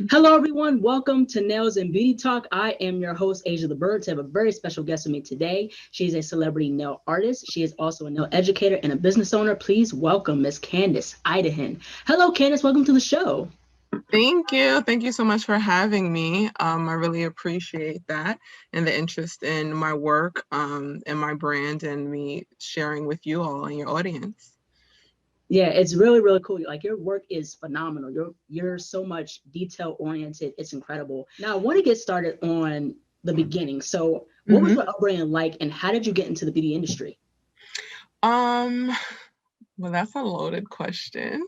Hello, everyone. Welcome to Nails and Beauty Talk. I am your host, Asia the Bird. I have a very special guest with me today. She is a celebrity nail artist. She is also a nail educator and a business owner. Please welcome Miss Candice Idehen. Hello, Candice. Welcome to the show. Thank you. Thank you so much for having me. I really appreciate that and the interest in my work and my brand and me sharing with you all and your audience. Yeah, it's really, really cool. Like your work is phenomenal. You're so much detail oriented. It's incredible. Now, I want to get started on the beginning. So, what was hmm your upbringing like, and how did you get into the beauty industry? Um, well, that's a loaded question.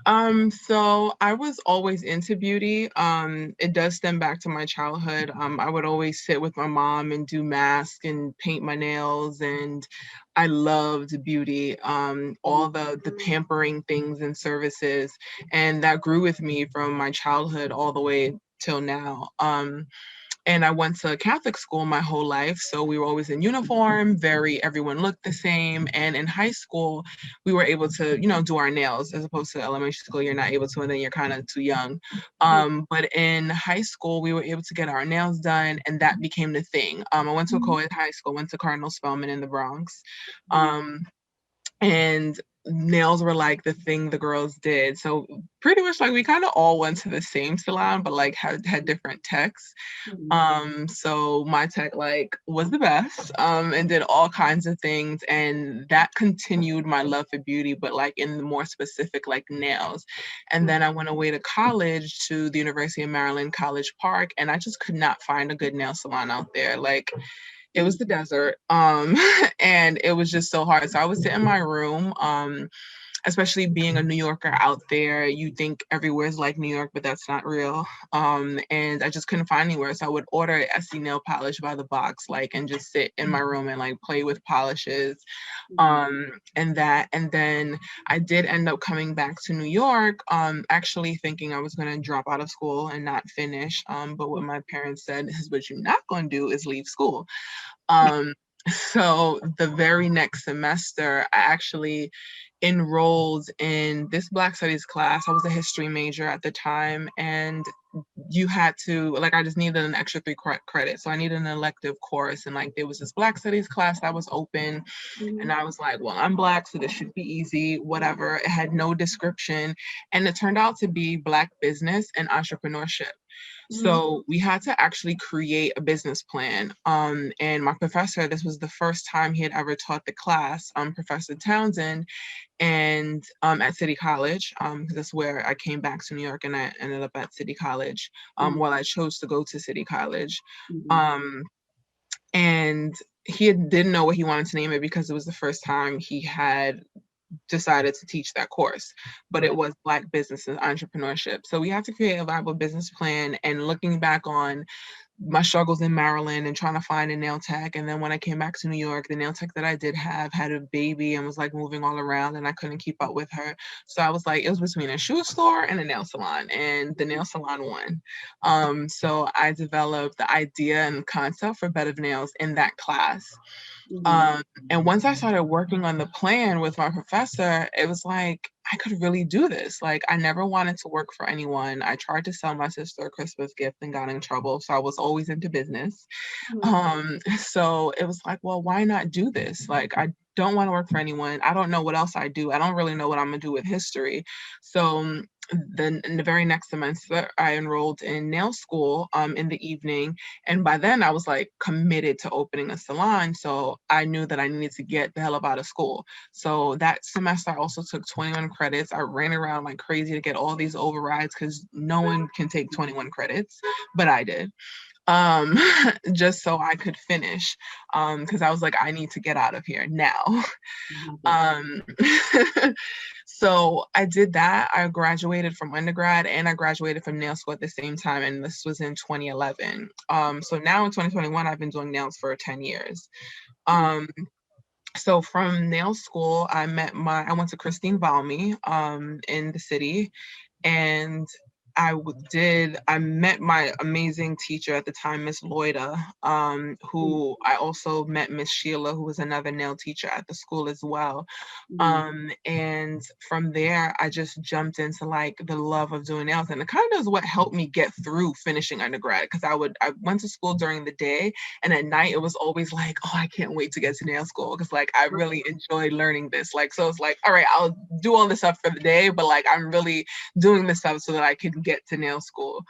So I was always into beauty. It does stem back to my childhood. I would always sit with my mom and do masks and paint my nails, and I loved beauty. All the pampering things and services, and that grew with me from my childhood all the way till now. And I went to Catholic school my whole life, so we were always in uniform. Everyone looked the same. And in high school, we were able to, do our nails as opposed to elementary school. You're not able to, and then you're kind of too young. But in high school, we were able to get our nails done, and that became the thing. I went to a co-ed high school, went to Cardinal Spellman in the Bronx. Um, and nails were like the thing the girls did. So pretty much like we kind of all went to the same salon, but like had different techs. So my tech like was the best, and did all kinds of things, and that continued my love for beauty, but like in the more specific like nails. And then I went away to college to the University of Maryland, College Park, and I just could not find a good nail salon out there. Like it was the desert. And it was just so hard. So I would sit in my room, especially being a New Yorker out there, you think everywhere is like New York, but that's not real. And I just couldn't find anywhere. So I would order Essie nail polish by the box, like, and just sit in my room and like play with polishes, and that. And then I did end up coming back to New York, actually thinking I was going to drop out of school and not finish. But what my parents said is, what you're not going to do is leave school. Um, so the very next semester, I actually enrolled in this Black Studies class. I was a history major at the time, and you had to, like, I just needed an extra three credits. So I needed an elective course, and like there was this Black Studies class that was open, and I was like, well, I'm Black, so this should be easy, whatever. It had no description, and it turned out to be Black business and entrepreneurship. So we had to actually create a business plan. And my professor, this was the first time he had ever taught the class, Professor Townsend, and at City College, because that's where I came back to New York, and I ended up at City College. Well, I chose to go to City College. Um, and didn't know what he wanted to name it because it was the first time he had decided to teach that course, but it was Black business and entrepreneurship. So we had to create a viable business plan. And looking back on my struggles in Maryland and trying to find a nail tech. And then when I came back to New York, the nail tech that I did have had a baby and was like moving all around, and I couldn't keep up with her. So I was like, it was between a shoe store and a nail salon, and the nail salon won. So I developed the idea and concept for Bed of Nails in that class. And once I started working on the plan with my professor, it was like, I could really do this. Like, I never wanted to work for anyone. I tried to sell my sister a Christmas gift and got in trouble. So I was always into business. So it was like, well, why not do this? Like, I don't want to work for anyone. I don't know what else I do. I don't really know what I'm gonna do with history. So then in the very next semester, I enrolled in nail school in the evening. And by then I was like committed to opening a salon. So I knew that I needed to get the hell up out of school. So that semester I also took 21 credits. I ran around like crazy to get all these overrides because no one can take 21 credits, but I did, um just so I could finish, because I was like, I need to get out of here now. um so I did that. I graduated from undergrad and I graduated from nail school at the same time, and this was in 2011. So now in 2021 I've been doing nails for 10 years. um so from nail school, I went to Christine Valmy in the city, and I met my amazing teacher at the time, Miss Loida, who I also met Miss Sheila, who was another nail teacher at the school as well. And from there, I just jumped into like the love of doing nails. And it kind of is what helped me get through finishing undergrad. Cause I went to school during the day, and at night it was always like, oh, I can't wait to get to nail school. Cause like, I really enjoy learning this. Like, so it's like, all right, I'll do all this stuff for the day, but like, I'm really doing this stuff so that I can get to nail school.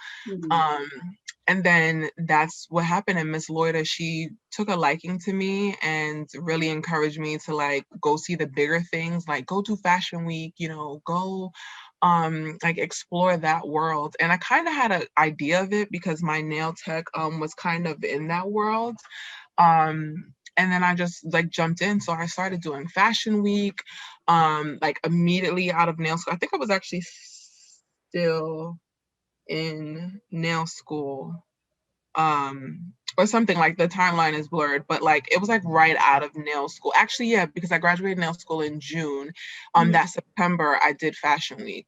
And then that's what happened. And Miss Loida, she took a liking to me and really encouraged me to like go see the bigger things, like go to Fashion Week, you know, go like explore that world. And I kind of had an idea of it because my nail tech was kind of in that world. And then I just like jumped in. So I started doing Fashion Week, like immediately out of nail school. I think I was actually still in nail school, or something. Like the timeline is blurred, but like it was like right out of nail school. Actually, yeah, because I graduated nail school in June. That September I did Fashion Week.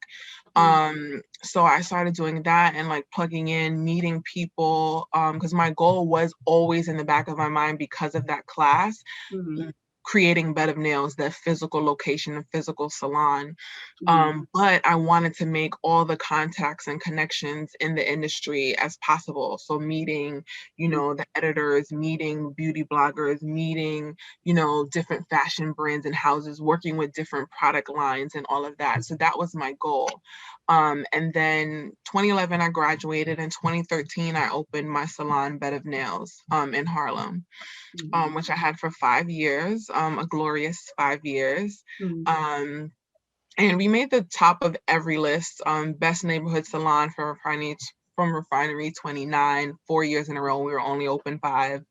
So I started doing that and like plugging in, meeting people, because my goal was always in the back of my mind because of that class, creating Bed of Nails, that physical location, a physical salon. But I wanted to make all the contacts and connections in the industry as possible. So meeting, you know, the editors, meeting beauty bloggers, meeting, you know, different fashion brands and houses, working with different product lines and all of that. So that was my goal. And then 2011, I graduated. In 2013, I opened my salon, Bed of Nails, in Harlem, which I had for 5 years, a glorious 5 years. And we made the top of every list, best neighborhood salon from Refinery 29, 4 years in a row. We were only open 5.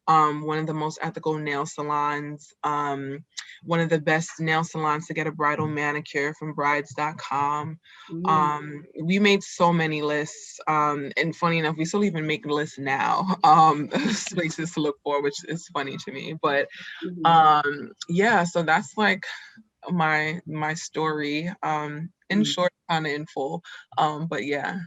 One of the most ethical nail salons, one of the best nail salons to get a bridal manicure from brides.com. We made so many lists. And funny enough, we still even make lists now, places to look for, which is funny to me. But yeah, so that's like my story, in short, kind of in full, but yeah.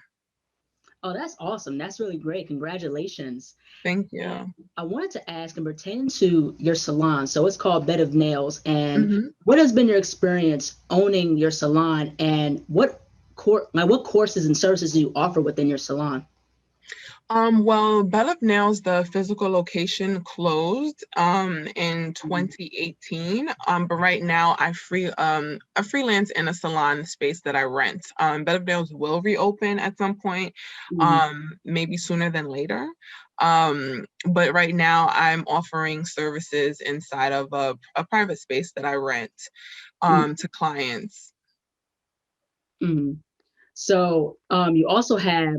Oh, that's awesome. That's really great. Congratulations. Thank And you. I wanted to ask, and pertaining to your salon, so it's called Bed of Nails, and Mm-hmm. what has been your experience owning your salon, and what courses and services do you offer within your salon? Well, Bed of Nails, the physical location closed in 2018. But right now I freelance in a salon space that I rent. Bed of Nails will reopen at some point, maybe sooner than later. But right now I'm offering services inside of a private space that I rent to clients. So you also have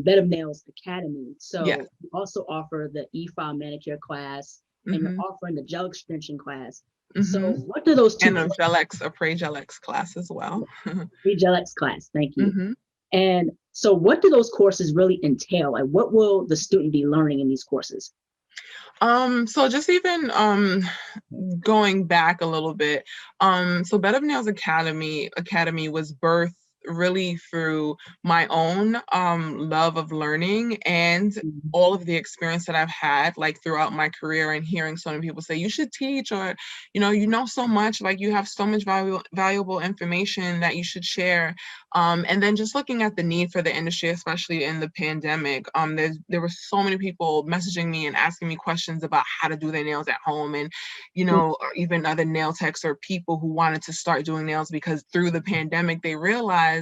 Bed of Nails Academy. Yes. So you also offer the Efile manicure class, and you're Mm-hmm. offering the gel extension class. So Mm-hmm. what do those two And a Prey Gel X class as well. the gel X class? Thank you. Mm-hmm. And so what do those courses really entail? Like what will the student be learning in these courses? So just even going back a little bit, so Bed of Nails Academy was birthed really through my own love of learning and all of the experience that I've had like throughout my career, and hearing so many people say you should teach, or you know so much, like you have so much valuable information that you should share. And then just looking at the need for the industry, especially in the pandemic, there were so many people messaging me and asking me questions about how to do their nails at home, and or even other nail techs or people who wanted to start doing nails because through the pandemic they realized,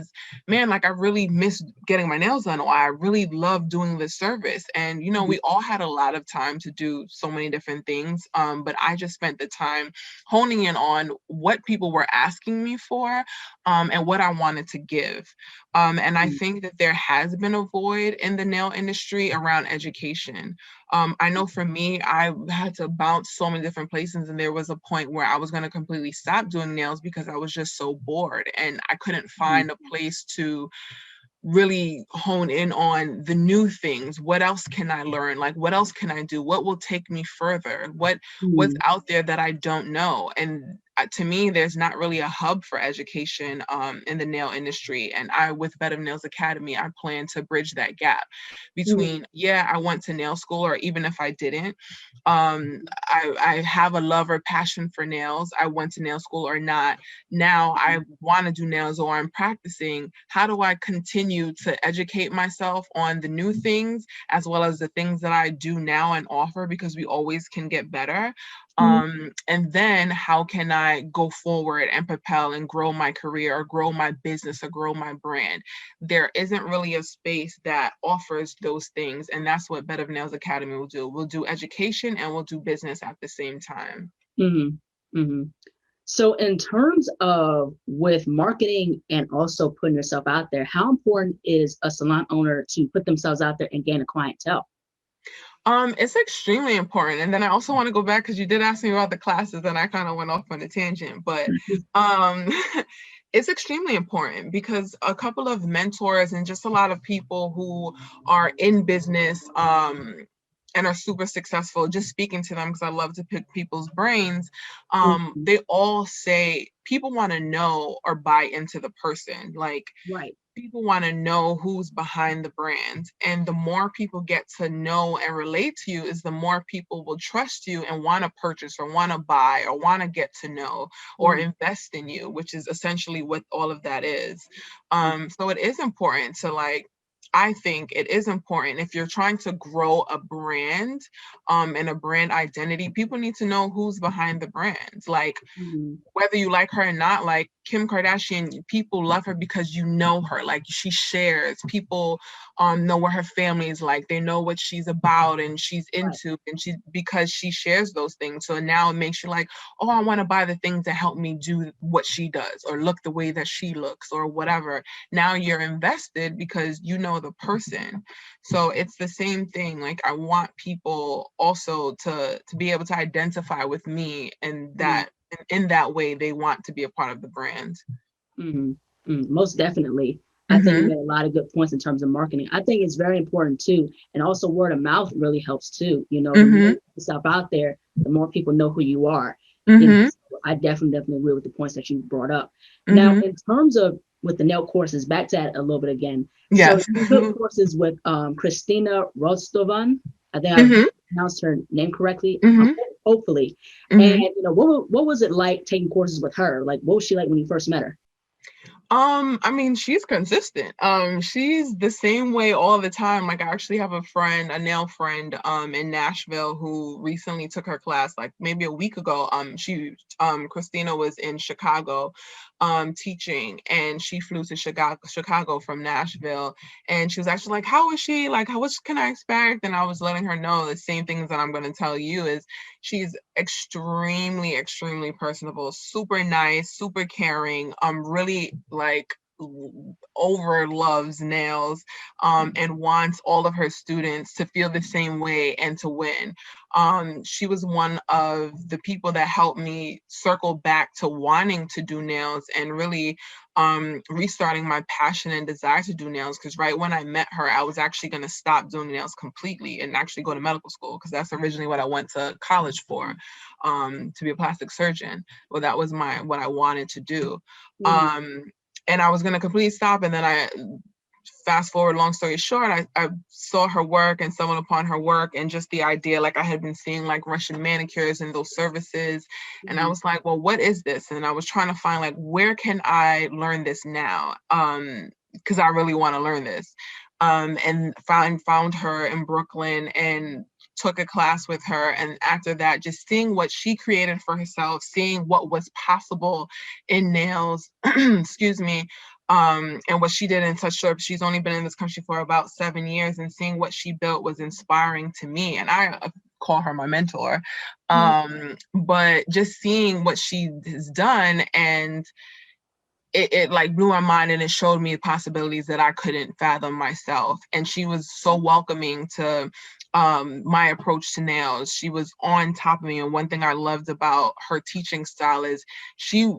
man, like I really miss getting my nails done, or I really love doing this service. And we all had a lot of time to do so many different things, but I just spent the time honing in on what people were asking me for, and what I wanted to give. And I think that there has been a void in the nail industry around education. I know for me, I had to bounce so many different places, and there was a point where I was going to completely stop doing nails because I was just so bored and I couldn't find a place to really hone in on the new things. What else can I learn? Like, what else can I do? What will take me further? What's out there that I don't know? And to me, there's not really a hub for education in the nail industry. And with Better Nails Academy, I plan to bridge that gap between, I went to nail school, or even if I didn't, I have a love or passion for nails. I went to nail school or not. Now I want to do nails, or I'm practicing. How do I continue to educate myself on the new things as well as the things that I do now and offer, because we always can get better. And then how can I go forward and propel and grow my career, or grow my business, or grow my brand? There isn't really a space that offers those things. And that's what Better Nails Academy will do. We'll do education and we'll do business at the same time. So in terms of with marketing and also putting yourself out there, how important is a salon owner to put themselves out there and gain a clientele? It's extremely important. And then I also want to go back, because you did ask me about the classes and I kind of went off on a tangent, but it's extremely important, because a couple of mentors and just a lot of people who are in business and are super successful, just speaking to them, because I love to pick people's brains, they all say people want to know or buy into the person. Like, Right. people want to know who's behind the brand. And the more people get to know and relate to you, is the more people will trust you and want to purchase, or want to buy, or want to get to know, or invest in you, which is essentially what all of that is. So it is important to, like, I think it is important, if you're trying to grow a brand and a brand identity, people need to know who's behind the brand. Like, whether you like her or not, like Kim Kardashian, people love her because you know her. Like, she shares. People know what her family is like. They know what she's about and she's into, and because she shares those things. So now it makes you like, oh, I want to buy the things that help me do what she does, or look the way that she looks, or whatever. Now you're invested because you know the person. So it's the same thing. Like, I want people also to be able to identify with me, and that in that way they want to be a part of the brand. Most definitely. I think you made a lot of good points in terms of marketing. I think it's very important too. And also word of mouth really helps too. The more you put yourself out there, the more people know who you are. So I definitely agree with the points that you brought up. Now, in terms of with the nail courses, back to that a little bit again. Yes. So you took courses with Christina Rostovan. I think I pronounced her name correctly. Hopefully. And what was it like taking courses with her? Like, what was she like when you first met her? I mean, she's consistent. She's the same way all the time. Like, I actually have a friend, a nail friend, in Nashville, who recently took her class, like maybe a week ago. Christina was in Chicago, teaching, and she flew to Chicago from Nashville. And she was actually like, how is she? Like, what can I expect? And I was letting her know the same things that I'm going to tell you, is she's extremely, extremely personable, super nice, super caring, really like over loves nails, and wants all of her students to feel the same way and to win. She was one of the people that helped me circle back to wanting to do nails, and really restarting my passion and desire to do nails, because right when I met her, I was actually going to stop doing nails completely and actually go to medical school, because that's originally what I went to college for, to be a plastic surgeon. Well, that was what I wanted to do. And I was going to completely stop, and then I fast forward, long story short, I saw her work and stumbled upon her work, and just the idea, like, I had been seeing like Russian manicures and those services, and I was like, well, what is this? And I was trying to find, like, where can I learn this now, because I really want to learn this, and found her in Brooklyn and took a class with her. And after that, just seeing what she created for herself, seeing what was possible in nails, excuse me, and what she did in such short, she's only been in this country for about 7 years, and seeing what she built was inspiring to me. And I call her my mentor. But just seeing what she has done, and it like blew my mind, and it showed me possibilities that I couldn't fathom myself. And she was so welcoming to my approach to nails. She was on top of me. And one thing I loved about her teaching style is she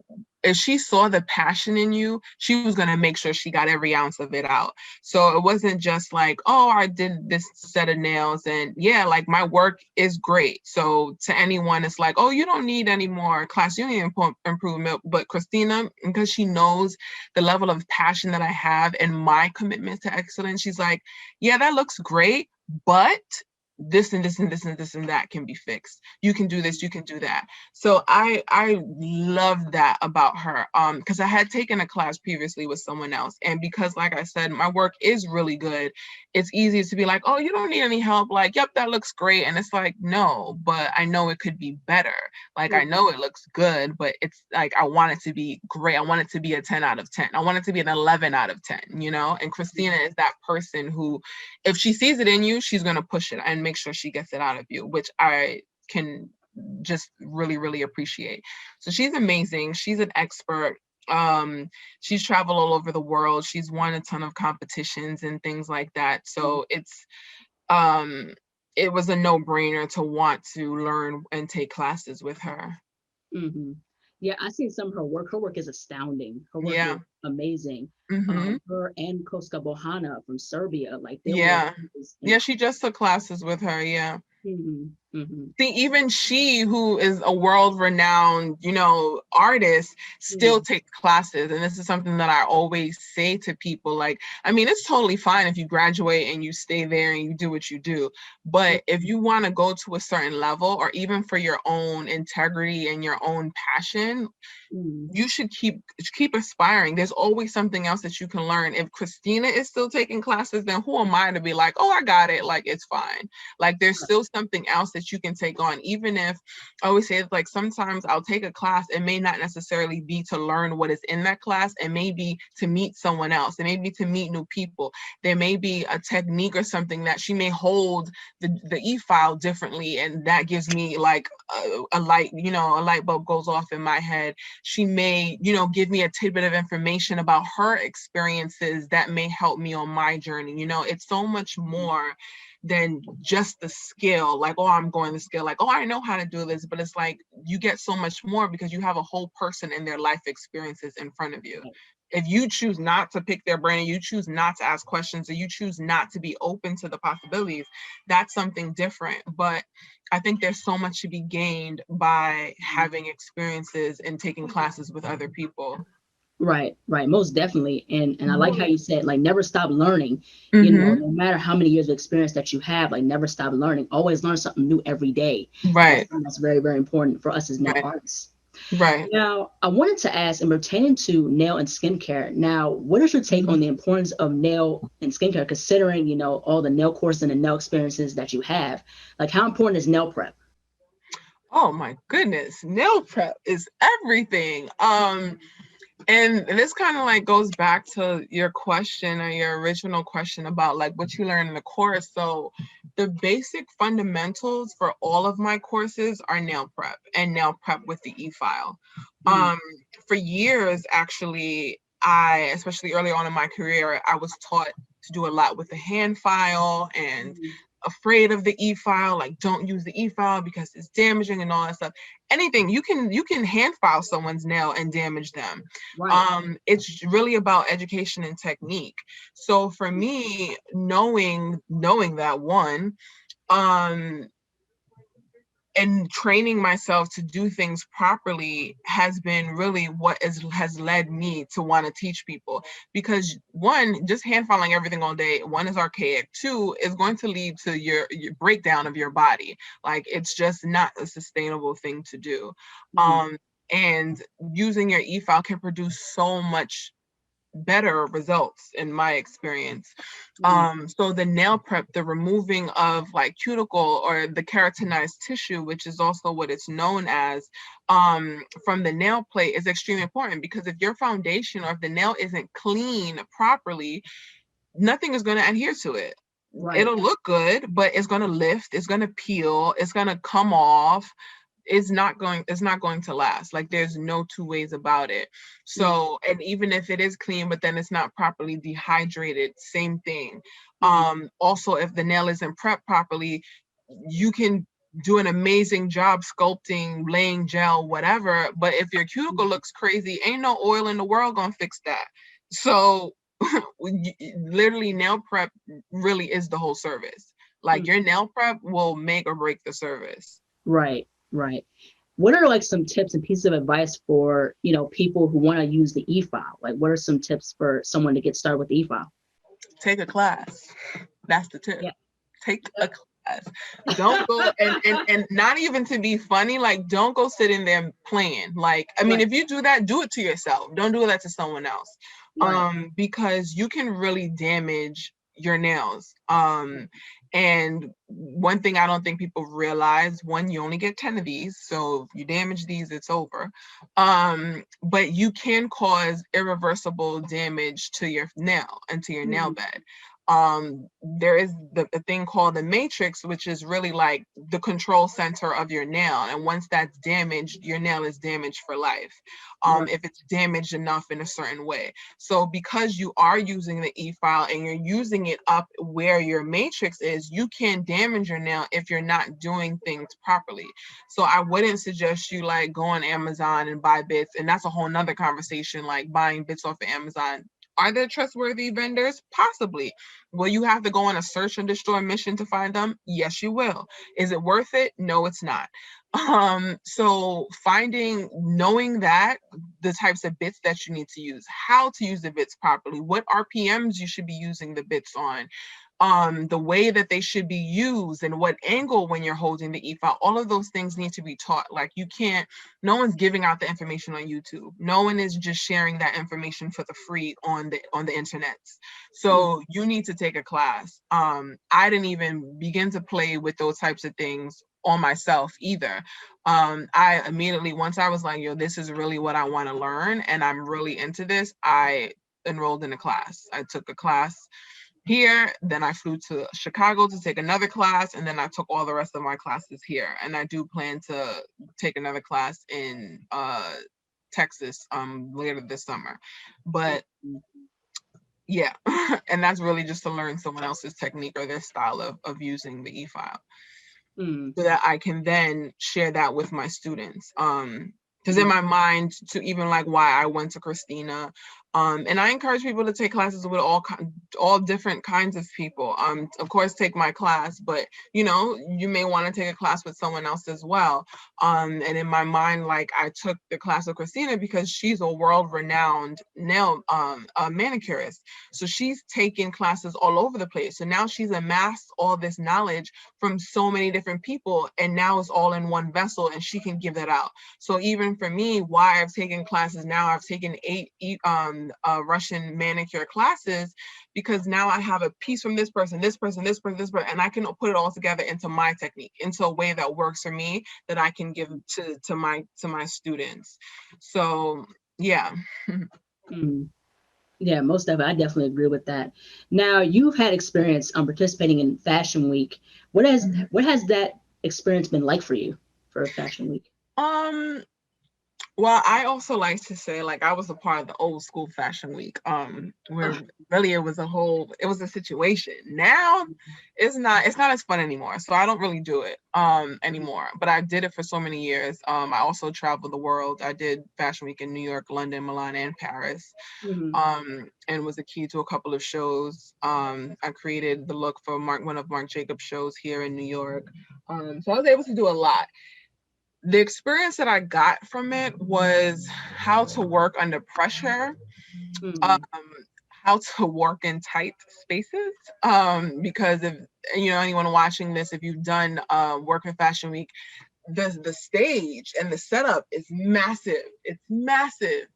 if she saw the passion in you, she was going to make sure she got every ounce of it out. So it wasn't just like, oh, I did this set of nails and yeah, like my work is great. So to anyone, it's like, oh, you don't need any more class union improvement. But Christina, because she knows the level of passion that I have and my commitment to excellence, she's like, yeah, that looks great, but this and this and this and this and that can be fixed. You can do this, you can do that. So I love that about her. Because I had taken a class previously with someone else, and because, like I said, my work is really good, it's easy to be like, oh, you don't need any help, like, yep, that looks great. And it's like, no, but I know it could be better. Like, I know it looks good, but it's like, I want it to be great. I want it to be a 10 out of 10. I want it to be an 11 out of 10, you know? And Christina is that person who, if she sees it in you, she's going to push it and make sure she gets it out of you, which I can just really, really appreciate. So she's amazing. She's an expert. She's traveled all over the world. She's won a ton of competitions and things like that. So it was a no-brainer to want to learn and take classes with her. Mm-hmm. Yeah, I seen some of her work. Her work is astounding. Her work Yeah. is amazing. Mm-hmm. Her and Koska Bohana from Serbia, like their work Yeah. is Yeah, she just took classes with her. Yeah. Mm-hmm. Mm-hmm. See, even she, who is a world-renowned, you know, artist, still Mm-hmm. takes classes. And this is something that I always say to people. Like, I mean, it's totally fine if you graduate and you stay there and you do what you do. But if you want to go to a certain level, or even for your own integrity and your own passion, Mm-hmm. you should keep aspiring. There's always something else that you can learn. If Christina is still taking classes, then who am I to be like, oh, I got it, like it's fine. Like there's still something else that you can take on. Even if I always say, like, sometimes I'll take a class, it may not necessarily be to learn what is in that class, it may be to meet someone else, it may be to meet new people. There may be a technique or something that she may hold the e-file differently, and that gives me like a light, you know, a light bulb goes off in my head. She may, you know, give me a tidbit of information about her experiences that may help me on my journey. You know, it's so much more than just the skill. Like, oh, I'm going to skill. Like, oh, I know how to do this. But it's like you get so much more because you have a whole person and their life experiences in front of you. If you choose not to pick their brain, and you choose not to ask questions, or you choose not to be open to the possibilities, that's something different. But I think there's so much to be gained by having experiences and taking classes with other people. Right, most definitely. And I like how you said, like, never stop learning. You know, Mm-hmm. no matter how many years of experience that you have, like, never stop learning. Always learn something new every day. Right. That's very, very important for us as nail Right. artists. Right. Now, I wanted to ask, in pertaining to nail and skincare, now, what is your take on the importance of nail and skincare, considering, you know, all the nail courses and the nail experiences that you have? Like, how important is nail prep? Oh my goodness, nail prep is everything. And this kind of like goes back to your question, or your original question, about like what you learn in the course. So the basic fundamentals for all of my courses are nail prep and nail prep with the e-file. Mm, For years, actually, especially early on in my career, I was taught to do a lot with the hand file, and mm, afraid of the e-file, like don't use the e-file because it's damaging and all that stuff. Anything, you can hand file someone's nail and damage them. right. It's really about education and technique. So for me, knowing that, one, um and training myself to do things properly has been really what has led me to want to teach people. Because one, just hand filing everything all day, one, is archaic. Two, is going to lead to your breakdown of your body. Like, it's just not a sustainable thing to do. Mm, And using your e-file can produce so much better results in my experience. mm, So the nail prep, the removing of like cuticle or the keratinized tissue, which is also what it's known as, from the nail plate, is extremely important. Because if your foundation, or if the nail isn't clean properly, nothing is going to adhere to it. right. It'll look good, but it's going to lift, it's going to peel, it's going to come off. It's not going to last. Like, there's no two ways about it. Mm, So, and even if it is clean but then it's not properly dehydrated, same thing. mm, Also, if the nail isn't prepped properly, you can do an amazing job sculpting, laying gel, whatever. But if your cuticle looks crazy, ain't no oil in the world gonna fix that. So literally nail prep really is the whole service. Like your nail prep will make or break the service. Right, right. What are like some tips and pieces of advice for, you know, people who want to use the e-file? Like what are some tips for someone to get started with the e-file? Take a class. That's the tip. Yeah. Take a class. Don't go and not even to be funny, like don't go sit in there playing. Like, I mean, if you do that, do it to yourself. Don't do that to someone else. Because you can really damage your nails. And one thing I don't think people realize, one, you only get 10 of these. So if you damage these, it's over. But you can cause irreversible damage to your nail and to your nail bed. There is a thing called the matrix, which is really like the control center of your nail. And once that's damaged, your nail is damaged for life. If it's damaged enough in a certain way. So because you are using the e-file and you're using it up where your matrix is, you can damage your nail if you're not doing things properly. So I wouldn't suggest you like go on Amazon and buy bits. And that's a whole nother conversation, like buying bits off of Amazon. Are there trustworthy vendors? Possibly. Will you have to go on a search and destroy mission to find them? Yes, you will. Is it worth it? No, it's not. So knowing that the types of bits that you need to use, how to use the bits properly, what RPMs you should be using the bits on, the way that they should be used and what angle when you're holding the e-file, all of those things need to be taught. Like no one's giving out the information on YouTube. No one is just sharing that information for the free on the internet. So you need to take a class. I didn't even begin to play with those types of things on myself either. I immediately, once I was like, yo, this is really what I want to learn and I'm really into this, I enrolled in a class. I took a class here, then I flew to Chicago to take another class, and then I took all the rest of my classes here. And I do plan to take another class in Texas later this summer. But yeah, and that's really just to learn someone else's technique or their style of using the e-file. So that I can then share that with my students. Because in my mind, to even like why I went to Christina, and I encourage people to take classes with all different kinds of people. Of course, take my class, but you know, you may want to take a class with someone else as well. And in my mind, like I took the class with Christina because she's a world-renowned nail manicurist. So she's taken classes all over the place. So now she's amassed all this knowledge from so many different people, and now it's all in one vessel, and she can give that out. So even for me, why I've taken classes now, I've taken 8 Russian manicure classes, because now I have a piece from this person, and I can put it all together into my technique, into a way that works for me, that I can give to my students. So yeah. Yeah, most definitely. I definitely agree with that. Now, you've had experience participating in Fashion Week. What has that experience been like for you for Fashion Week? Well, I also like to say, like, I was a part of the old school Fashion Week, where really it was a situation. Now it's not as fun anymore. So I don't really do it anymore. But I did it for so many years. I also traveled the world. I did Fashion Week in New York, London, Milan, and Paris. And was a key to a couple of shows. I created the look for one of Marc Jacobs' shows here in New York. So I was able to do a lot. The experience that I got from it was how to work under pressure, how to work in tight spaces. Because if anyone watching this, if you've done work in Fashion Week, the stage and the setup is massive. It's massive,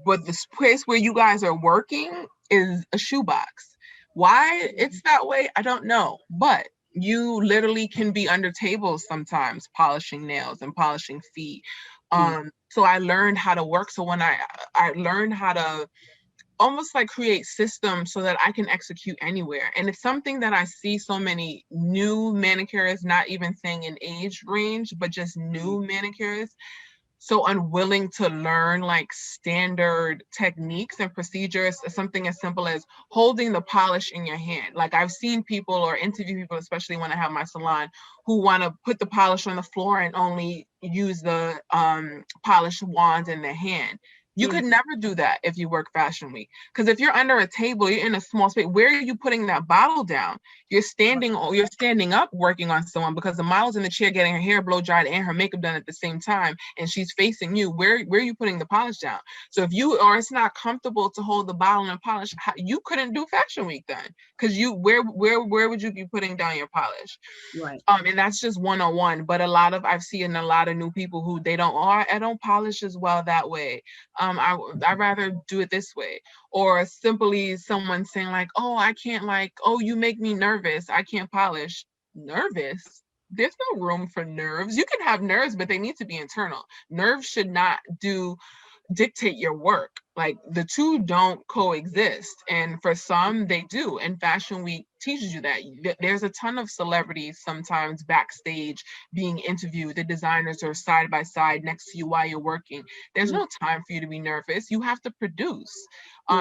but the place where you guys are working is a shoebox. Why it's that way, I don't know, but you literally can be under tables sometimes polishing nails and polishing feet. So I learned how to work. So when I learned how to almost like create systems so that I can execute anywhere. And it's something that I see so many new manicurists, not even saying an age range, but just new manicurists so unwilling to learn like standard techniques and procedures. Something as simple as holding the polish in your hand. Like I've seen people or interview people, especially when I have my salon, who want to put the polish on the floor and only use the polish wand in their hand. You could never do that if you work Fashion Week. Because if you're under a table, you're in a small space, where are you putting that bottle down? You're standing up working on someone, because the model's in the chair getting her hair blow dried and her makeup done at the same time, and she's facing you. Where are you putting the polish down? So if you, or it's not comfortable to hold the bottle and polish, you couldn't do Fashion Week then, because where would you be putting down your polish? Right. And that's just 101. But I've seen a lot of new people who they don't, I don't polish as well that way. I rather do it this way. Or simply someone saying like, oh, I can't, like, oh, you make me nervous, I can't polish. Nervous? There's no room for nerves. You can have nerves, but they need to be internal. Nerves should not dictate your work. Like the two don't coexist. And for some, they do. And Fashion Week teaches you that. There's a ton of celebrities sometimes backstage being interviewed. The designers are side by side next to you while you're working. There's no time for you to be nervous. You have to produce.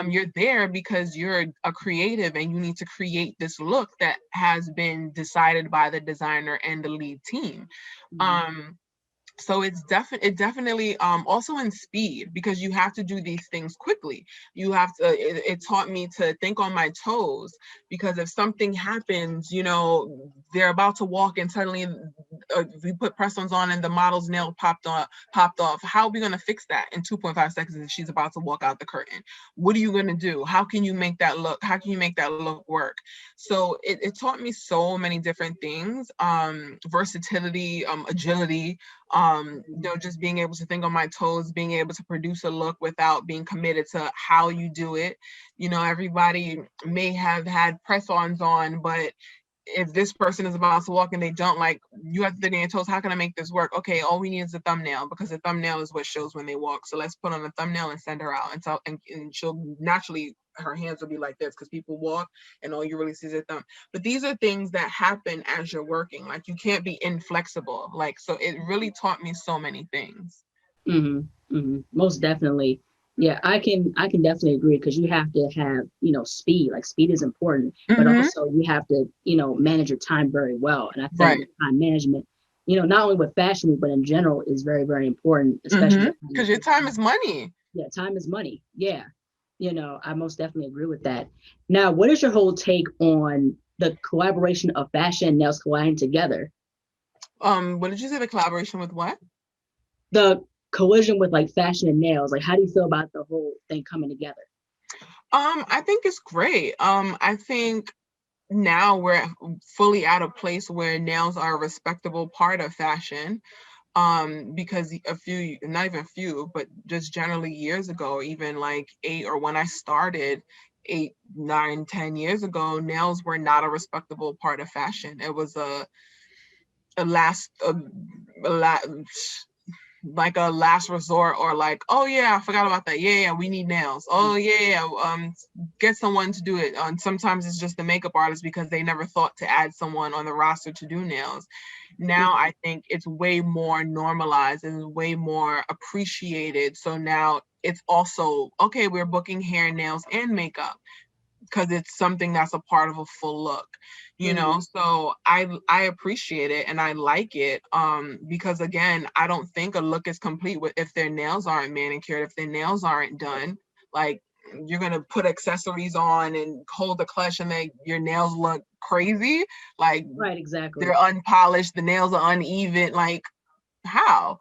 You're there because you're a creative and you need to create this look that has been decided by the designer and the lead team. So it definitely also in speed, because you have to do these things quickly. You have to, it taught me to think on my toes, because if something happens, they're about to walk and suddenly we put press-ons on and the model's nail popped off. How are we going to fix that in 2.5 seconds if she's about to walk out the curtain? What are you going to do? How can you make that look work? So it taught me so many different things, versatility, agility, just being able to think on my toes, being able to produce a look without being committed to how you do it. Everybody may have had press-ons on, but if this person is about to walk and they don't, like, you have to think on your toes, how can I make this work? Okay, all we need is a thumbnail, because the thumbnail is what shows when they walk. So let's put on a thumbnail and send her out, and she'll naturally, her hands will be like this, because people walk and all you really see is their thumb. But these are things that happen as you're working. Like, you can't be inflexible. Like, so it really taught me so many things. Most definitely. Yeah, I can definitely agree, because you have to have, speed. Like, speed is important, but also you have to, manage your time very well. And I think time management, not only with fashion, but in general, is very, very important, especially because your time is money. Yeah, time is money. Yeah. I most definitely agree with that. Now, what is your whole take on the collaboration of fashion and nails colliding together? What did you say? The collaboration with what? The collision with like fashion and nails. Like, how do you feel about the whole thing coming together? I think it's great. I think now we're fully at a place where nails are a respectable part of fashion. Because not even a few, but just generally years ago, even like 8, or when I started 8, 9, 10 years ago, nails were not a respectable part of fashion. It was a last resort, or like, oh yeah, I forgot about that. Yeah, we need nails. Oh yeah, get someone to do it. Sometimes it's just the makeup artist, because they never thought to add someone on the roster to do nails. Now I think it's way more normalized and way more appreciated. So now it's also, okay, we're booking hair, nails, and makeup, because it's something that's a part of a full look, so I appreciate it and I like it, because again, I don't think a look is complete if their nails aren't manicured, if their nails aren't done. Like, you're gonna put accessories on and hold the clutch and your nails look crazy, like, right, exactly, they're unpolished, the nails are uneven, like, how?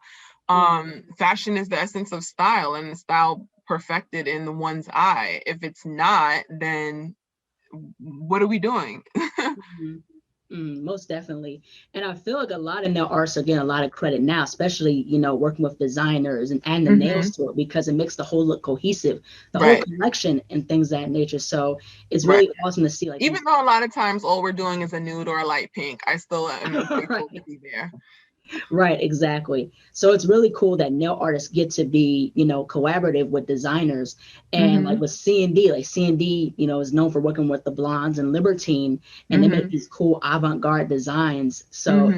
Fashion is the essence of style, and the style perfected in the one's eye. If it's not, then what are we doing? Most definitely. And I feel like a lot of nail artists are getting a lot of credit now, especially, working with designers and adding the nails to it, because it makes the whole look cohesive, the whole collection and things of that nature. So it's really awesome to see. Like, even though a lot of times all we're doing is a nude or a light pink, I still am grateful to be there. Right, exactly. So it's really cool that nail artists get to be, collaborative with designers, and like with C&D, is known for working with the Blondes and Libertine, and they make these cool avant-garde designs. So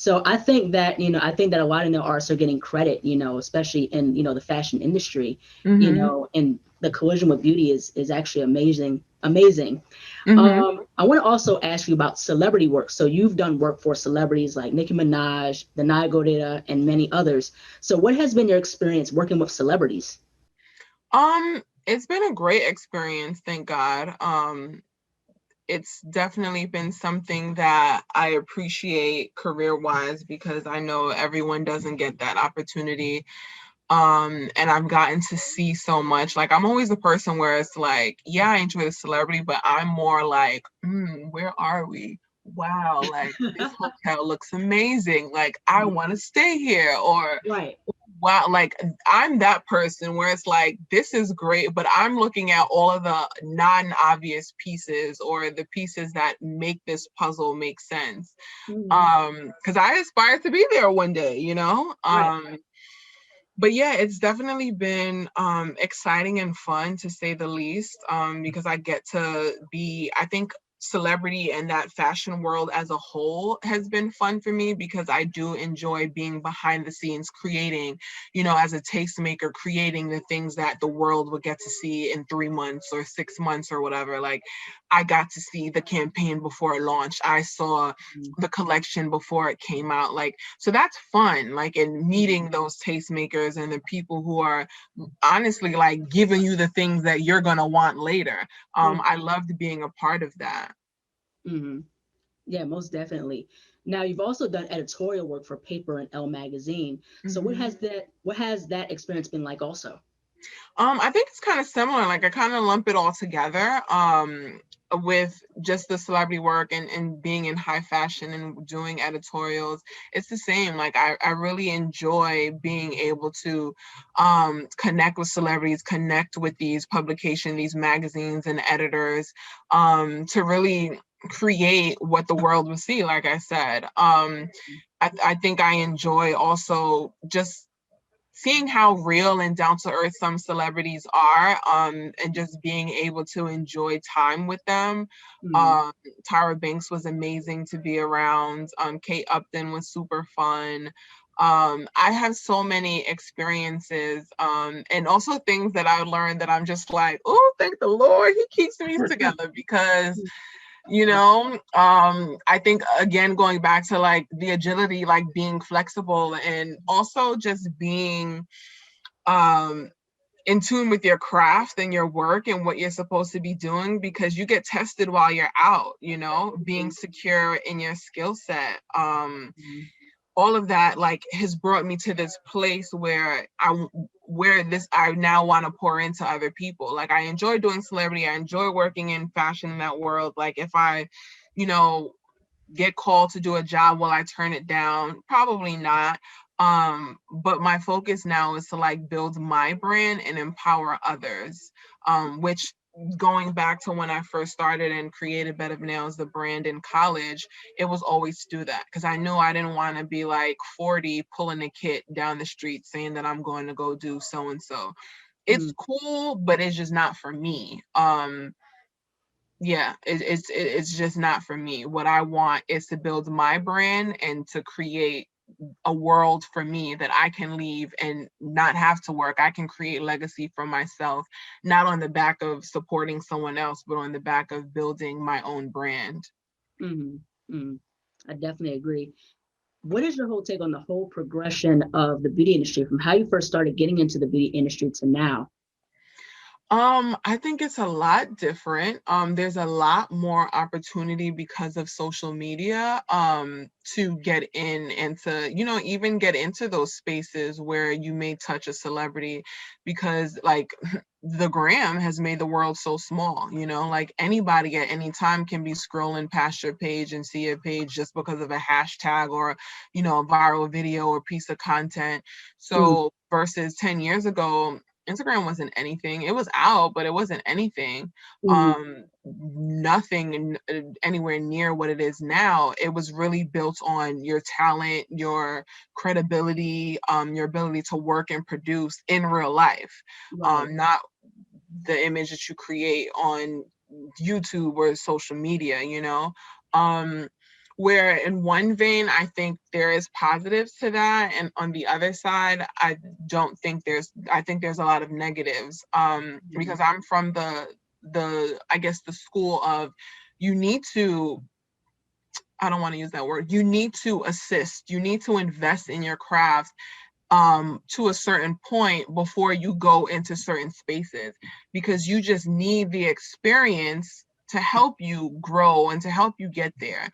So I think that, I think that a lot of nail artists are getting credit, especially in, the fashion industry, Mm-hmm. and the collision with beauty is actually amazing, amazing. Mm-hmm. I want to also ask you about celebrity work. So you've done work for celebrities like Nicki Minaj, the Data, and many others. So what has been your experience working with celebrities? It's been a great experience, thank God. It's definitely been something that I appreciate career-wise because I know everyone doesn't get that opportunity. And I've gotten to see so much. Like I'm always the person where it's like, yeah, I enjoy the celebrity, but I'm more like, where are we? Wow, like this hotel looks amazing. Like I want to stay here. Or Right. wow, like I'm that person where it's like, this is great, but I'm looking at all of the non-obvious pieces or the pieces that make this puzzle make sense. Mhm. Because I aspire to be there one day, you know? Right. But yeah, it's definitely been exciting and fun to say the least, because I get to be, I think celebrity and that fashion world as a whole has been fun for me because I do enjoy being behind the scenes creating, as a tastemaker, creating the things that the world would get to see in 3 months or 6 months or whatever. Like I got to see the campaign before it launched. I saw Mhm. the collection before it came out. Like, so that's fun, like in meeting those tastemakers and the people who are honestly like giving you the things that you're gonna want later. I loved being a part of that. Mhm. Yeah, most definitely. Now you've also done editorial work for Paper and Elle magazine. So Mhm. what has that experience been like also? I think it's kind of similar. Like I kind of lump it all together. With just the celebrity work and being in high fashion and doing editorials, it's the same. Like I really enjoy being able to connect with celebrities, connect with these publications, these magazines and editors, to really create what the world will see. Like I said, I think I enjoy also just seeing how real and down to earth some celebrities are, and just being able to enjoy time with them. Mhm. um Tyra Banks was amazing to be around. Kate Upton was super fun. I have so many experiences, and also things that I learned that I'm just like, oh, thank the Lord he keeps me together because I think again going back to like the agility, like being flexible and also just being um in tune with your craft and your work and what you're supposed to be doing because you get tested while you're out, being secure in your skill set. Mhm. All of that like has brought me to this place where I now want to pour into other people. Like I enjoy doing celebrity, I enjoy working in fashion in that world. Like if I, you know, get called to do a job, will I turn it down? Probably not. But my focus now is to like build my brand and empower others. Which going back to when I first started and created Bed of Nails, the brand in college, it was always to do that because I knew I didn't want to be like 40 pulling a kit down the street saying that I'm going to go do so and so. It's Mhm. cool, but it's just not for me. Yeah, it's just not for me. What I want is to build my brand and to create a world for me that I can leave and not have to work. I can create legacy for myself, not on the back of supporting someone else, but on the back of building my own brand. Mhm. Mhm. I definitely agree. What is your whole take on the whole progression of the beauty industry from how you first started getting into the beauty industry to now? I think it's a lot different. There's a lot more opportunity because of social media, to get in and to, even get into those spaces where you may touch a celebrity because like the gram has made the world so small, like anybody at any time can be scrolling past your page and see a page just because of a hashtag or, a viral video or piece of content. Mm. So versus 10 years ago, Instagram wasn't anything. It was out, but it wasn't anything. Mhm. Nothing anywhere near what it is now. It was really built on your talent, your credibility, your ability to work and produce in real life, Right. not the image that you create on YouTube or social media, Um, where in one vein I think there is positives to that, and on the other side I think there's a lot of negatives, because I'm from the I guess the school of, you need to, I don't want to use that word, you need to assist, you need to invest in your craft to a certain point before you go into certain spaces, because you just need the experience to help you grow and to help you get there.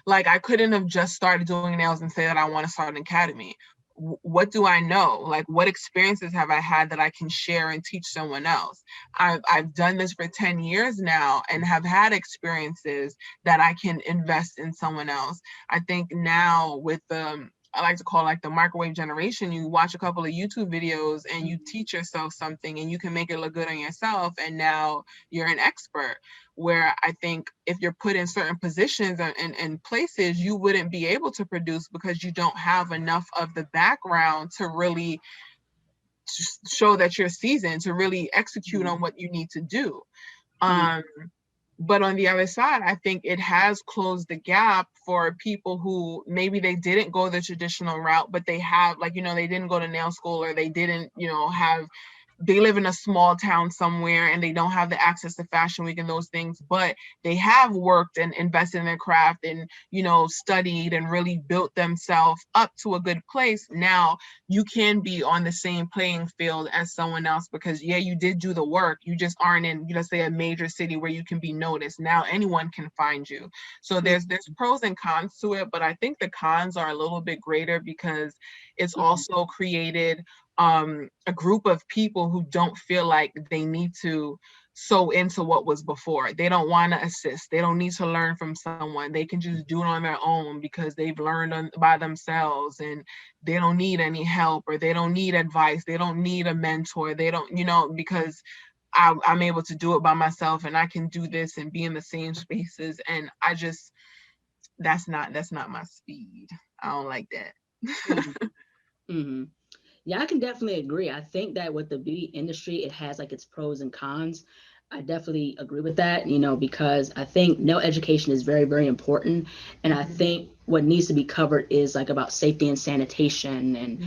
Like, I couldn't have just started doing nails and say that I want to start an academy. What do I know? Like, what experiences have I had that I can share and teach someone else? I've done this for 10 years now and have had experiences that I can invest in someone else. I think now with the, I like to call, like, the microwave generation, you watch a couple of YouTube videos and you teach yourself something and you can make it look good on yourself, and now you're an expert. Where I think if you're put in certain positions and places, you wouldn't be able to produce because you don't have enough of the background to really show that you're seasoned, to really execute on what you need to do. Um, but on the other side, I think it has closed the gap for people who maybe they didn't go the traditional route, but they have, like, they didn't go to nail school, or they didn't, they live in a small town somewhere and they don't have the access to Fashion Week and those things, but they have worked and invested in their craft and, studied and really built themselves up to a good place. Now you can be on the same playing field as someone else, because yeah, you did do the work. You just aren't in, let's say, a major city where you can be noticed. Now anyone can find you. So there's pros and cons to it, but I think the cons are a little bit greater because it's also created a group of people who don't feel like they need to sew into what was before. They don't want to assist. They don't need to learn from someone. They can just do it on their own because they've learned by themselves, and they don't need any help, or they don't need advice. They don't need a mentor. They don't, because I'm able to do it by myself, and I can do this and be in the same spaces. And I just, that's not my speed. I don't like that. Yeah, I can definitely agree. I think that with the beauty industry, it has like its pros and cons. I definitely agree with that, because I think nail education is very, very important. And I think what needs to be covered is like about safety and sanitation and,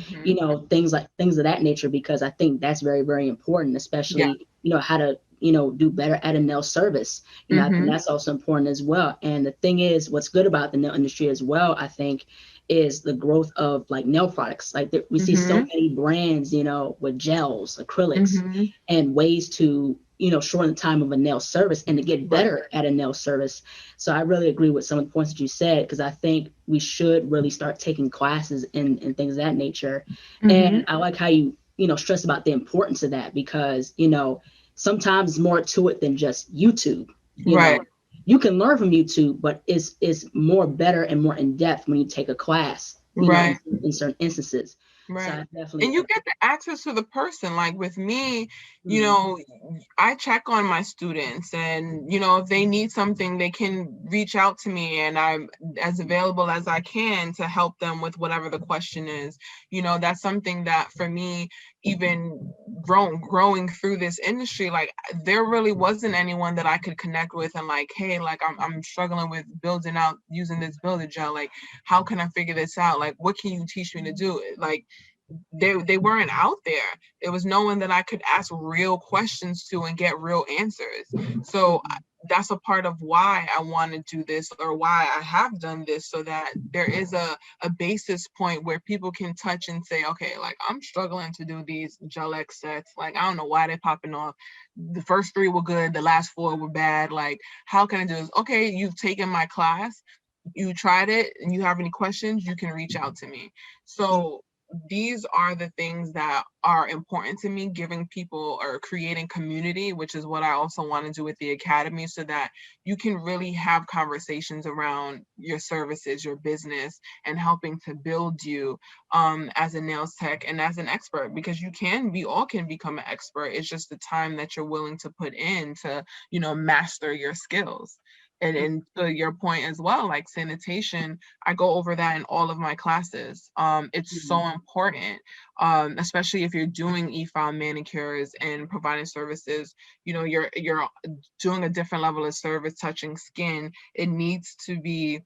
things of that nature, because I think that's very, very important, especially, how to, do better at a nail service. I think that's also important as well. And the thing is, what's good about the nail industry as well, I think, is the growth of like nail products. Like we see so many brands, with gels, acrylics, and ways to, shorten the time of a nail service and to get better at a nail service. So I really agree with some of the points that you said, because I think we should really start taking classes and things of that nature. And I like how you, stress about the importance of that, because, sometimes more to it than just YouTube. You can learn from YouTube, but it's more better and more in depth when you take a class, in certain instances. Right. So I definitely, and you get the access to the person. Like with me, I check on my students, and if they need something, they can reach out to me, and I'm as available as I can to help them with whatever the question is. That's something that for me, even growing through this industry, like there really wasn't anyone that I could connect with and like, hey, like I'm struggling with building out using this builder gel. Like, how can I figure this out? Like, what can you teach me to do? Like, they weren't out there. There was no one that I could ask real questions to and get real answers. So that's a part of why I want to do this, or why I have done this, so that there is a basis point where people can touch and say, okay, like I'm struggling to do these gel X sets. Like, I don't know why they're popping off. The first 3 were good, the last 4 were bad. Like, how can I do this? Okay, you've taken my class, you tried it, and you have any questions, you can reach out to me. So these are the things that are important to me, giving people or creating community, which is what I also want to do with the academy, so that you can really have conversations around your services, your business, and helping to build you as a nails tech and as an expert, because we all can become an expert. It's just the time that you're willing to put in to, master your skills. And to your point as well, like sanitation, I go over that in all of my classes. It's Mhm. so important, especially if you're doing Efile manicures and providing services. You know, you're doing a different level of service, touching skin. It needs to be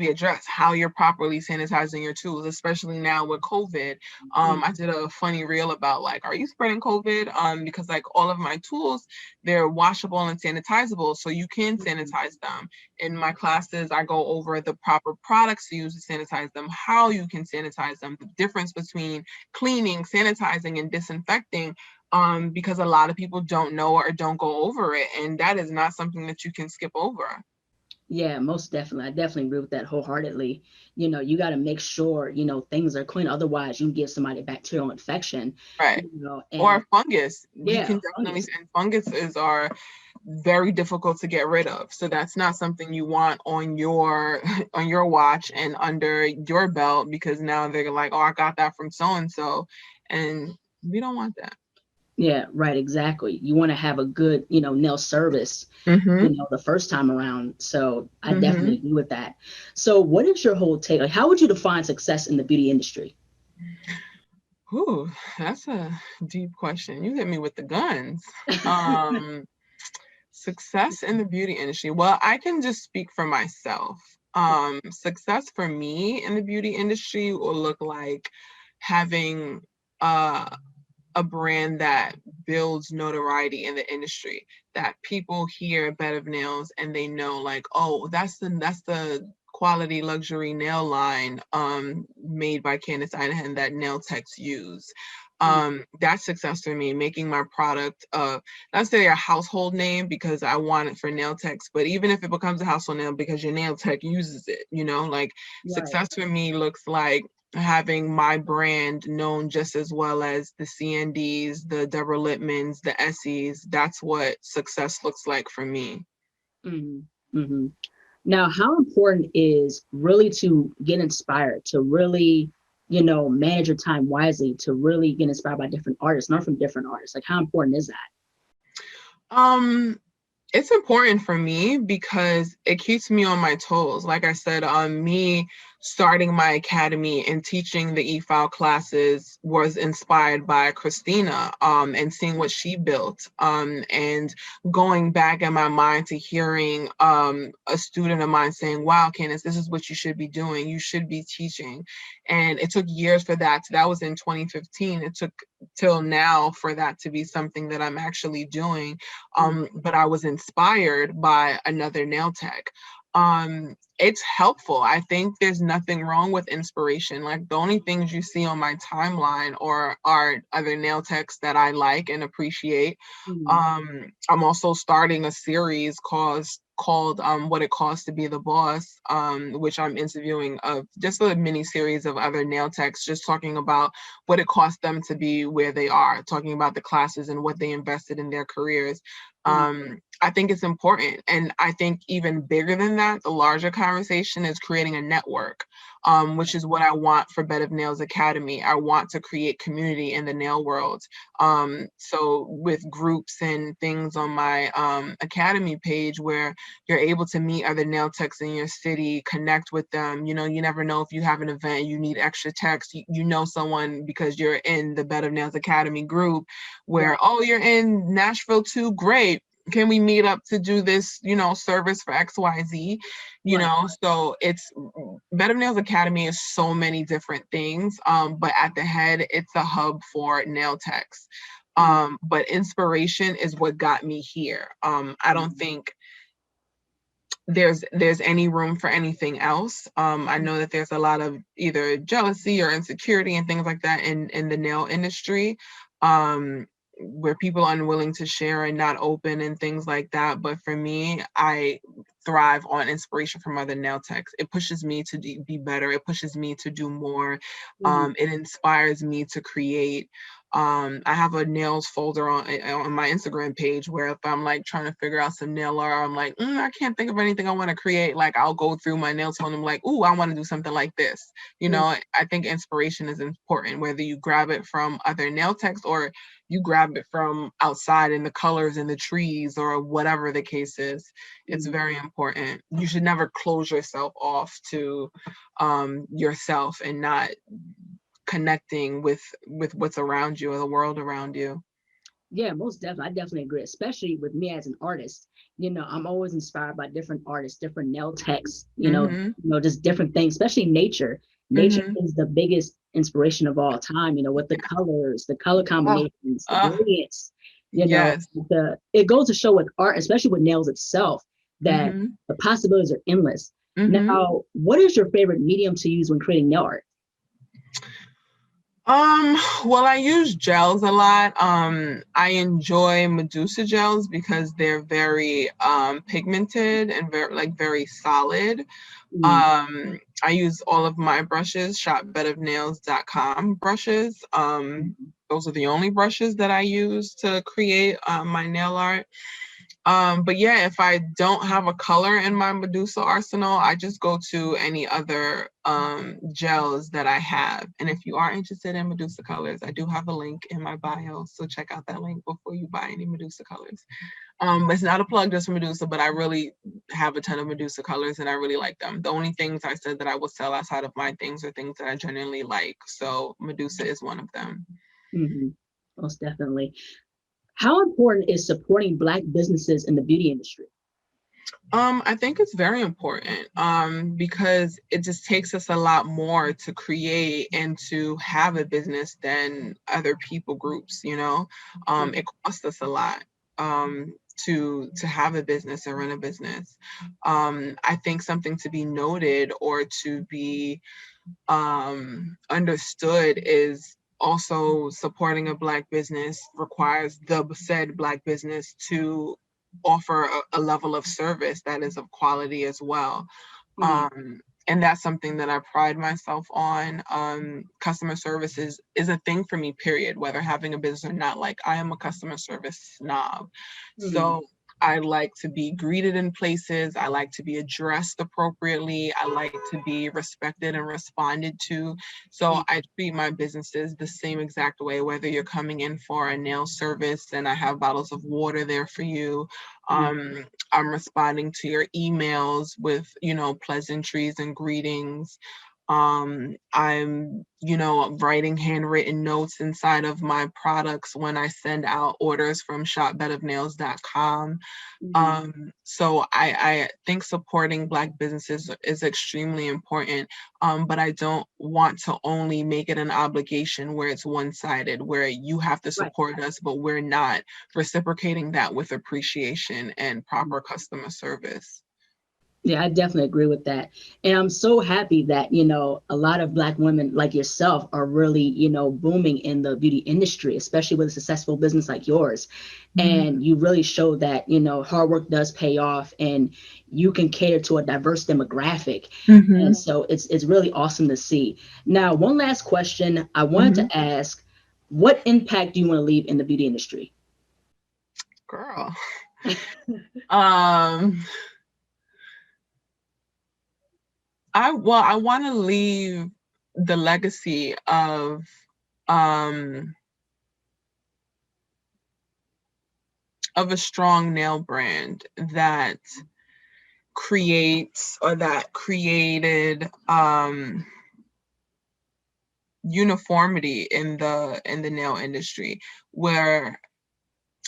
addressed how you're properly sanitizing your tools, especially now with COVID. Mhm. I did a funny reel about like, are you spreading COVID? Because like all of my tools, they're washable and sanitizable, so you can Mhm. sanitize them. In my classes, I go over the proper products to use to sanitize them, how you can sanitize them, the difference between cleaning, sanitizing, and disinfecting. Because a lot of people don't know or don't go over it, and that is not something that you can skip over. Yeah, most definitely. I definitely agree with that wholeheartedly. You got to make sure, things are clean. Otherwise, you can give somebody bacterial infection, Right. and Or fungus. You yeah, can definitely, fungus. and funguses are very difficult to get rid of. So that's not something you want on your on your watch and under your belt, because now they're like, oh, I got that from so and so, and we don't want that. Yeah, right, exactly. You want to have a good, nail service, Mm-hmm. the first time around. So I definitely Mm-hmm. agree with that. So what is your whole take? Like, how would you define success in the beauty industry? Ooh, that's a deep question. You hit me with the guns. Um, Success in the beauty industry. Well, I can just speak for myself. Success for me in the beauty industry will look like having uh, a brand that builds notoriety in the industry, that people hear Bed of Nails and they know like, oh, that's the quality luxury nail line made by Candice Idehen that nail techs use. That's success for me, making my product not say a household name because I want it for nail techs, but even if it becomes a household name because your nail tech uses it, like Right. success for me looks like having my brand known just as well as the CNDs, the Deborah Littmans, the Essies. That's what success looks like for me. hmm hmm Now, how important is really to get inspired, to really, manage your time wisely, to really get inspired by different artists, not from different artists? Like, how important is that? Um, it's important for me because it keeps me on my toes. Like I said, me starting my academy and teaching the e-file classes was inspired by Christina, and seeing what she built, and going back in my mind to hearing a student of mine saying, wow, Candice, this is what you should be doing. You should be teaching. And it took years for that. That was in 2015. It took till now for that to be something that I'm actually doing. But I was inspired by another nail tech. It's helpful. I think there's nothing wrong with inspiration. Like the only things you see on my timeline or are other nail techs that I like and appreciate. Mm-hmm. I'm also starting a series called What It Costs to Be the Boss, which I'm interviewing of just a mini series of other nail techs, just talking about what it costs them to be where they are, talking about the classes and what they invested in their careers. I think it's important. And I think even bigger than that, the larger conversation is creating a network, which is what I want for Bed of Nails Academy. I want to create community in the nail world. So with groups and things on my academy page where you're able to meet other nail techs in your city, connect with them. You never know if you have an event, you need extra techs, you know someone because you're in the Bed of Nails Academy group where, Right. oh, you're in Nashville too, great. Can we meet up to do this, service for XYZ? Right. So it's Bed of Nails Academy is so many different things. But at the head, it's a hub for nail techs. But inspiration is what got me here. I don't Mm-hmm. think there's any room for anything else. I know that there's a lot of either jealousy or insecurity and things like that in the nail industry, where people are unwilling to share and not open and things like that. But for me, I thrive on inspiration from other nail techs. It pushes me to be better. It pushes me to do more. Mm-hmm. It inspires me to create. I have a nails folder on my Instagram page where if I'm like trying to figure out some nail art, I'm like, I can't think of anything I want to create. Like I'll go through my nails and I'm like, I want to do something like this. I think inspiration is important, whether you grab it from other nail techs or you grab it from outside in the colors and the trees or whatever the case is. It's very important. You should never close yourself off to yourself and not connecting with what's around you or the world around you. Yeah, most definitely. I definitely agree, especially with me as an artist. I'm always inspired by different artists, different nail techs, just different things, especially nature. Nature is the biggest inspiration of all time, with the colors, the color combinations, the gradients, yes. It goes to show with art, especially with nails itself, that the possibilities are endless. Now, what is your favorite medium to use when creating nail art? Well, I use gels a lot. I enjoy Medusa gels because they're very pigmented and very solid. I use all of my brushes, shopbedofnails.com brushes. Those are the only brushes that I use to create my nail art. But yeah, if I don't have a color in my Medusa arsenal, I just go to any other gels that I have. And if you are interested in Medusa colors, I do have a link in my bio. So check out that link before you buy any Medusa colors. It's not a plug just for Medusa, but I really have a ton of Medusa colors and I really like them. The only things I said that I will sell outside of my things are things that I genuinely like. So Medusa is one of them. Most definitely. How important is supporting Black businesses in the beauty industry? I think it's very important because it just takes us a lot more to create and to have a business than other people groups, It costs us a lot to have a business or run a business. I think something to be noted or to be understood is also supporting a Black business requires the said Black business to offer a level of service that is of quality as well. And that's something that I pride myself on. Customer service is a thing for me, period, whether having a business or not. Like I am a customer service snob. So I like to be greeted in places. I like to be addressed appropriately. I like to be respected and responded to. So I treat my businesses the same exact way, whether you're coming in for a nail service and I have bottles of water there for you. I'm responding to your emails with, pleasantries and greetings. I'm, writing handwritten notes inside of my products when I send out orders from shopbedofnails.com. So I think supporting Black businesses is extremely important, but I don't want to only make it an obligation where it's one-sided, where you have to support us, but we're not reciprocating that with appreciation and proper customer service. Yeah, I definitely agree with that. And I'm so happy that, a lot of Black women like yourself are really, booming in the beauty industry, especially with a successful business like yours. And you really show that, hard work does pay off and you can cater to a diverse demographic. And so it's really awesome to see. Now, one last question I wanted to ask, what impact do you want to leave in the beauty industry? Girl. I want to leave the legacy of a strong nail brand that creates or that created uniformity in the nail industry, where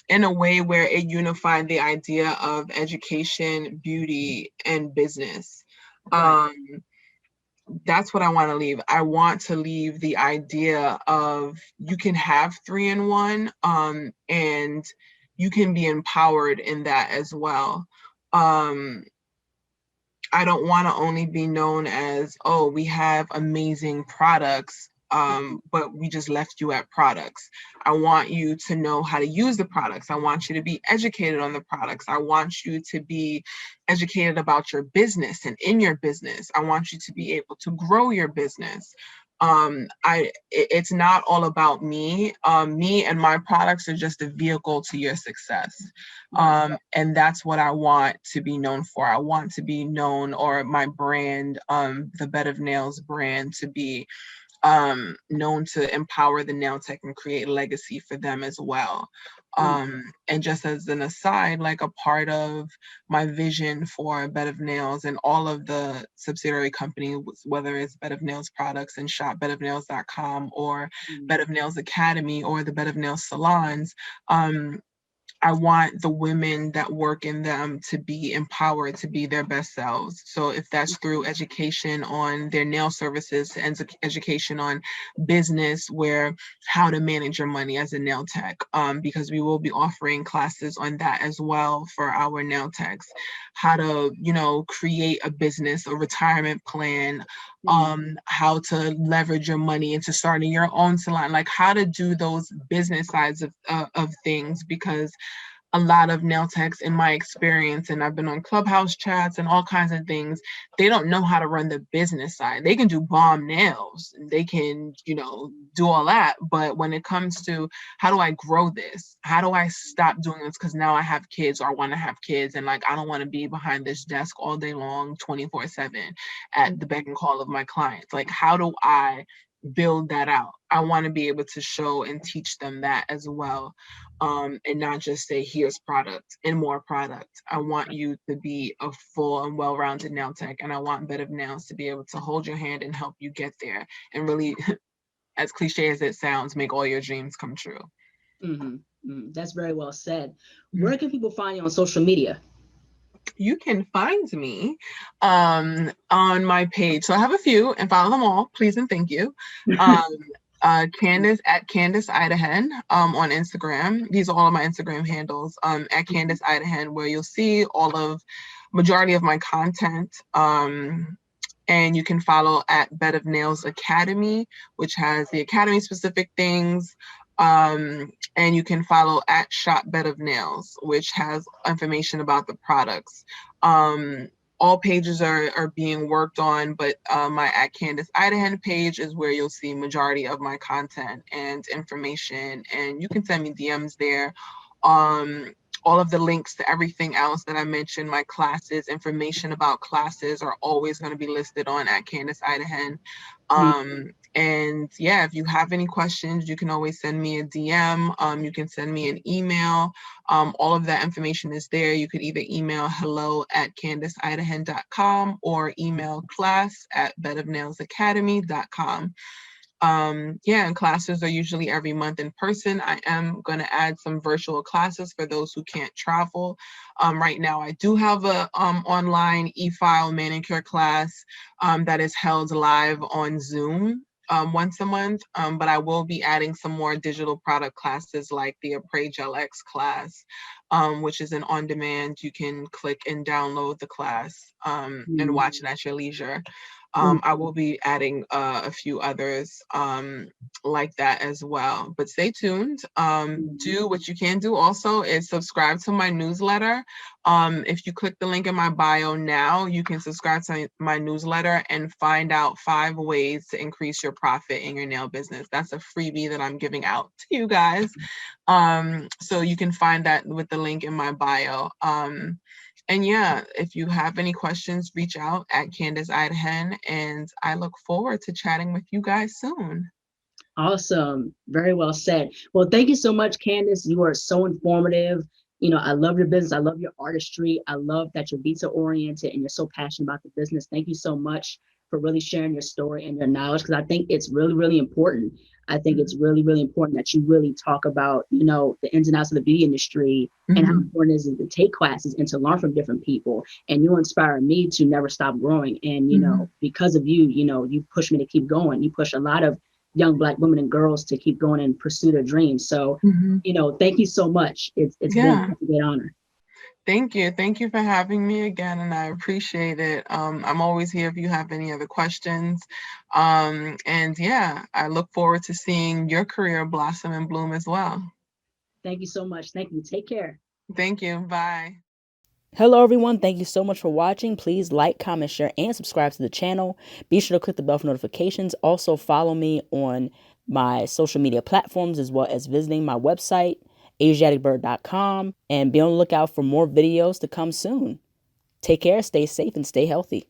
in a way where it unified the idea of education, beauty, and business. That's what I want to leave. I want to leave the idea of you can have 3-in-1, and you can be empowered in that as well. I don't want to only be known as, oh, we have amazing products, but we just left you at products. I want you to know how to use the products. I want you to be educated on the products. I want you to be educated about your business and in your business. I want you to be able to grow your business. It's not all about me. Me and my products are just a vehicle to your success. And that's what I want to be known for. I want to be known, or my brand, the Bed of Nails brand, to be known to empower the nail tech and create legacy for them as well. And just as an aside, like a part of my vision for Bed of Nails and all of the subsidiary companies, whether it's Bed of Nails products and shop bedofnails.com or Bed of Nails Academy or the Bed of Nails salons, I want the women that work in them to be empowered to be their best selves. So if that's through education on their nail services and education on business, where how to manage your money as a nail tech, because we will be offering classes on that as well for our nail techs, how to, create a business, a retirement plan, how to leverage your money into starting your own salon, like how to do those business sides of things, because a lot of nail techs, in my experience, and I've been on Clubhouse chats and all kinds of things, they don't know how to run the business side. They can do bomb nails, they can, do all that. But when it comes to how do I grow this? How do I stop doing this? Because now I have kids, or I want to have kids, and like I don't want to be behind this desk all day long, 24/7 at the beck and call of my clients. Like, how do I build that out? I want to be able to show and teach them that as well. And not just say, here's product and more product. I want you to be a full and well-rounded nail tech, and I want Bed of Nails to be able to hold your hand and help you get there, and really, as cliche as it sounds, make all your dreams come true. That's very well said. Where can people find you on social media? You can find me on my page. So I have a few, and follow them all, please and thank you. Candice at Candice Idehen on Instagram. These are all of my Instagram handles. At Candice Idehen, where you'll see majority of my content. And you can follow at Bed of Nails Academy, which has the academy specific things. And you can follow at Shop Bed of Nails, which has information about the products. All pages are being worked on, but my at Candice Idehen page is where you'll see majority of my content and information, and you can send me DMs there. All of the links to everything else that I mentioned, my classes, information about classes, are always going to be listed on at Candice Idehen. And yeah, if you have any questions, you can always send me a DM. You can send me an email. All of that information is there. You could either email hello@CandiceIdehen.com or email class@bedofnailsacademy.com. And classes are usually every month in person. I am going to add some virtual classes for those who can't travel. Right now, I do have a online Efile manicure class that is held live on Zoom once a month, but I will be adding some more digital product classes, like the Apres Gel X class, which is an on-demand. You can click and download the class and watch it at your leisure. I will be adding a few others like that as well. But stay tuned. Do what you can do also is subscribe to my newsletter. If you click the link in my bio now, you can subscribe to my newsletter and find out 5 ways to increase your profit in your nail business. That's a freebie that I'm giving out to you guys. So you can find that with the link in my bio. And yeah, if you have any questions, reach out at Candice Idehen, and I look forward to chatting with you guys soon. Awesome. Very well said. Well, thank you so much, Candice. You are so informative. I love your business. I love your artistry. I love that you're detail oriented and you're so passionate about the business. Thank you so much for really sharing your story and your knowledge, because I think it's really, really important. I think it's really, really important that you really talk about, the ins and outs of the beauty industry and how important it is to take classes and to learn from different people. And you inspire me to never stop growing. And, because of you, you push me to keep going. You push a lot of young Black women and girls to keep going and pursue their dreams. So, thank you so much. It's been a great honor. Thank you. Thank you for having me again, and I appreciate it. I'm always here if you have any other questions. And yeah, I look forward to seeing your career blossom and bloom as well. Thank you so much. Thank you. Take care. Thank you. Bye. Hello, everyone. Thank you so much for watching. Please like, comment, share, and subscribe to the channel. Be sure to click the bell for notifications. Also, follow me on my social media platforms as well as visiting my website, ASIATHABIRD.com, and be on the lookout for more videos to come soon. Take care, stay safe, and stay healthy.